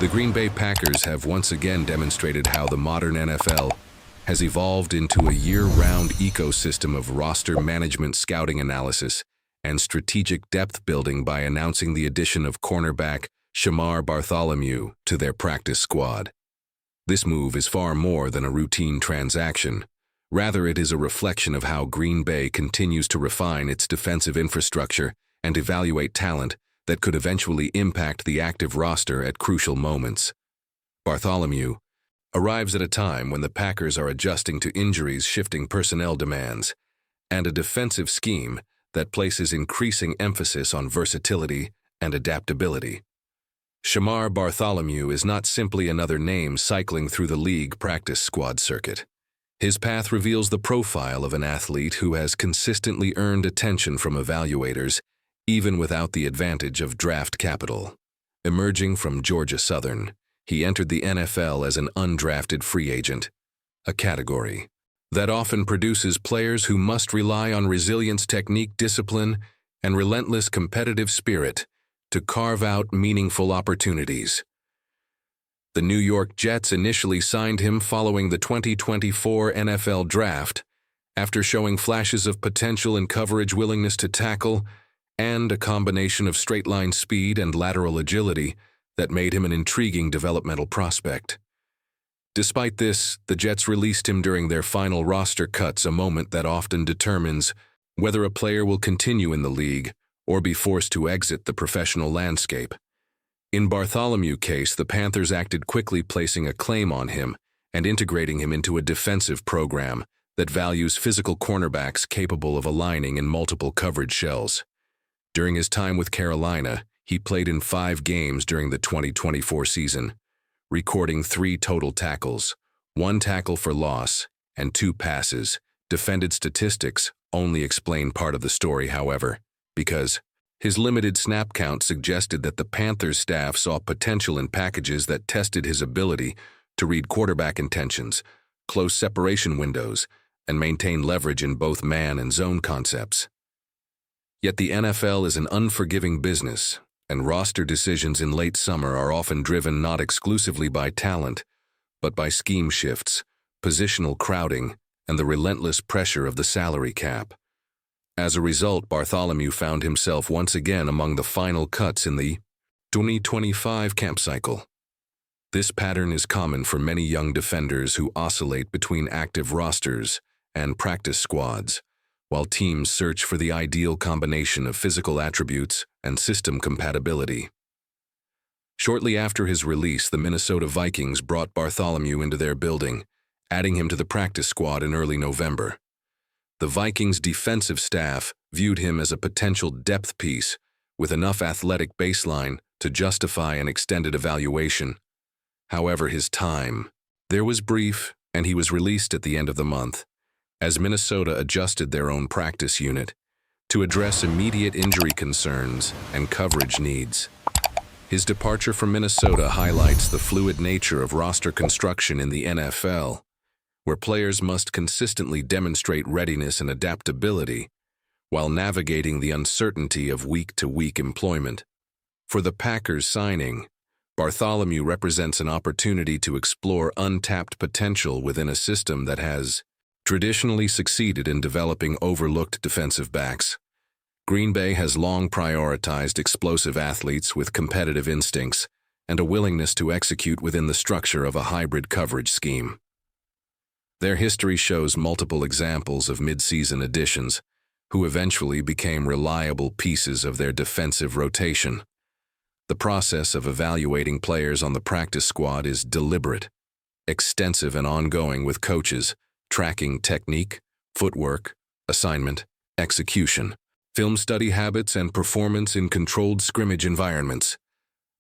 The Green Bay Packers have once again demonstrated how the modern NFL has evolved into a year-round ecosystem of roster management, scouting analysis, and strategic depth building by announcing the addition of cornerback Bartholomew to their practice squad. This move is far more than a routine transaction. Rather, it is a reflection of how Green Bay continues to refine its defensive infrastructure and evaluate talent that could eventually impact the active roster at crucial moments. Bartholomew arrives at a time when the Packers are adjusting to injuries, shifting personnel demands, and a defensive scheme that places increasing emphasis on versatility and adaptability. Bartholomew is not simply another name cycling through the league practice squad circuit. His path reveals the profile of an athlete who has consistently earned attention from evaluators, even without the advantage of draft capital. Emerging from Georgia Southern, he entered the NFL as an undrafted free agent, a category that often produces players who must rely on resilience, technique, discipline, and relentless competitive spirit to carve out meaningful opportunities. The New York Jets initially signed him following the 2024 NFL Draft, after showing flashes of potential in coverage, willingness to tackle, and a combination of straight-line speed and lateral agility that made him an intriguing developmental prospect. Despite this, the Jets released him during their final roster cuts, a moment that often determines whether a player will continue in the league or be forced to exit the professional landscape. In Bartholomew's case, the Panthers acted quickly, placing a claim on him and integrating him into a defensive program that values physical cornerbacks capable of aligning in multiple coverage shells. During his time with Carolina, he played in 5 games during the 2024 season, recording 3 total tackles, 1 tackle for loss, and 2 passes. Defended statistics only explain part of the story, however, because his limited snap count suggested that the Panthers staff saw potential in packages that tested his ability to read quarterback intentions, close separation windows, and maintain leverage in both man and zone concepts. Yet the NFL is an unforgiving business, and roster decisions in late summer are often driven not exclusively by talent, but by scheme shifts, positional crowding, and the relentless pressure of the salary cap. As a result, Bartholomew found himself once again among the final cuts in the 2025 camp cycle. This pattern is common for many young defenders who oscillate between active rosters and practice squads, while teams search for the ideal combination of physical attributes and system compatibility. Shortly after his release, the Minnesota Vikings brought Bartholomew into their building, adding him to the practice squad in early November. The Vikings' defensive staff viewed him as a potential depth piece with enough athletic baseline to justify an extended evaluation. However, his time there was brief, and he was released at the end of the month, as Minnesota adjusted their own practice unit to address immediate injury concerns and coverage needs. His departure from Minnesota highlights the fluid nature of roster construction in the NFL, where players must consistently demonstrate readiness and adaptability while navigating the uncertainty of week-to-week employment. For the Packers signing, Bartholomew represents an opportunity to explore untapped potential within a system that has traditionally succeeded in developing overlooked defensive backs. Green Bay has long prioritized explosive athletes with competitive instincts and a willingness to execute within the structure of a hybrid coverage scheme. Their history shows multiple examples of mid-season additions who eventually became reliable pieces of their defensive rotation. The process of evaluating players on the practice squad is deliberate, extensive, and ongoing, with coaches tracking technique, footwork, assignment, execution, film study habits, and performance in controlled scrimmage environments.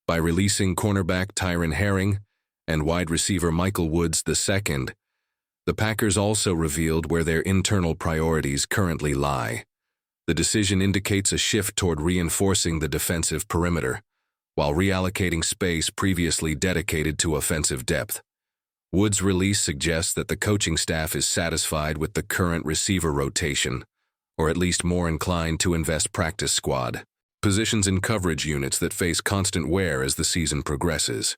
By releasing cornerback Tyron Herring and wide receiver Michael Woods II, the Packers also revealed where their internal priorities currently lie. The decision indicates a shift toward reinforcing the defensive perimeter, while reallocating space previously dedicated to offensive depth. Woods' release suggests that the coaching staff is satisfied with the current receiver rotation, or at least more inclined to invest practice squad positions in coverage units that face constant wear as the season progresses.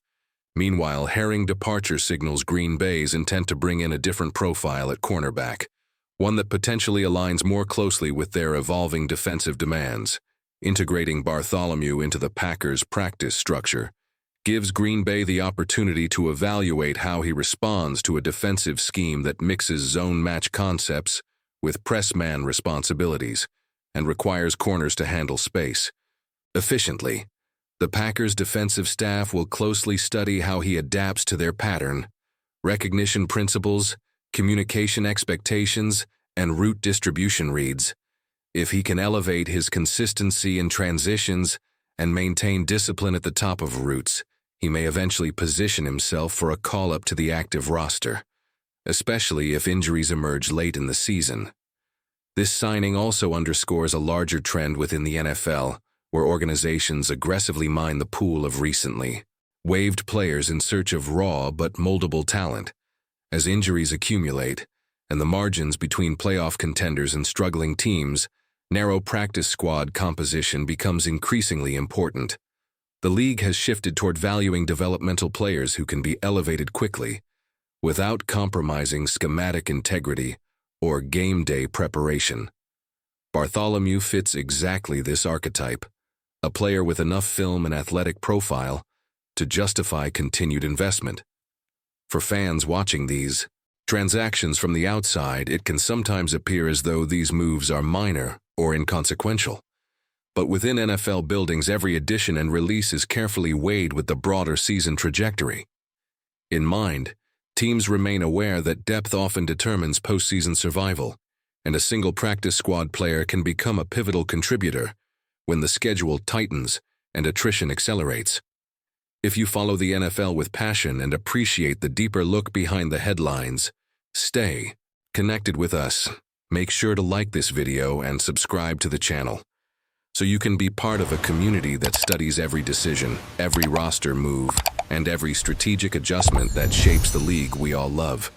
Meanwhile, Herring departure signals Green Bay's intent to bring in a different profile at cornerback, one that potentially aligns more closely with their evolving defensive demands. Integrating Bartholomew into the Packers' practice structure gives Green Bay the opportunity to evaluate how he responds to a defensive scheme that mixes zone match concepts with press man responsibilities and requires corners to handle space efficiently. The Packers' defensive staff will closely study how he adapts to their pattern, recognition principles, communication expectations, and route distribution reads. If he can elevate his consistency in transitions and maintain discipline at the top of routes, he may eventually position himself for a call-up to the active roster, especially if injuries emerge late in the season. This signing also underscores a larger trend within the NFL, where organizations aggressively mine the pool of recently waived players in search of raw but moldable talent. As injuries accumulate, and the margins between playoff contenders and struggling teams, narrow practice squad composition becomes increasingly important. The league has shifted toward valuing developmental players who can be elevated quickly, without compromising schematic integrity or game day preparation. Bartholomew fits exactly this archetype, a player with enough film and athletic profile to justify continued investment. For fans watching these transactions from the outside, it can sometimes appear as though these moves are minor or inconsequential. But within NFL buildings, every addition and release is carefully weighed with the broader season trajectory in mind. Teams remain aware that depth often determines postseason survival, and a single practice squad player can become a pivotal contributor when the schedule tightens and attrition accelerates. If you follow the NFL with passion and appreciate the deeper look behind the headlines, stay connected with us. Make sure to like this video and subscribe to the channel, so you can be part of a community that studies every decision, every roster move, and every strategic adjustment that shapes the league we all love.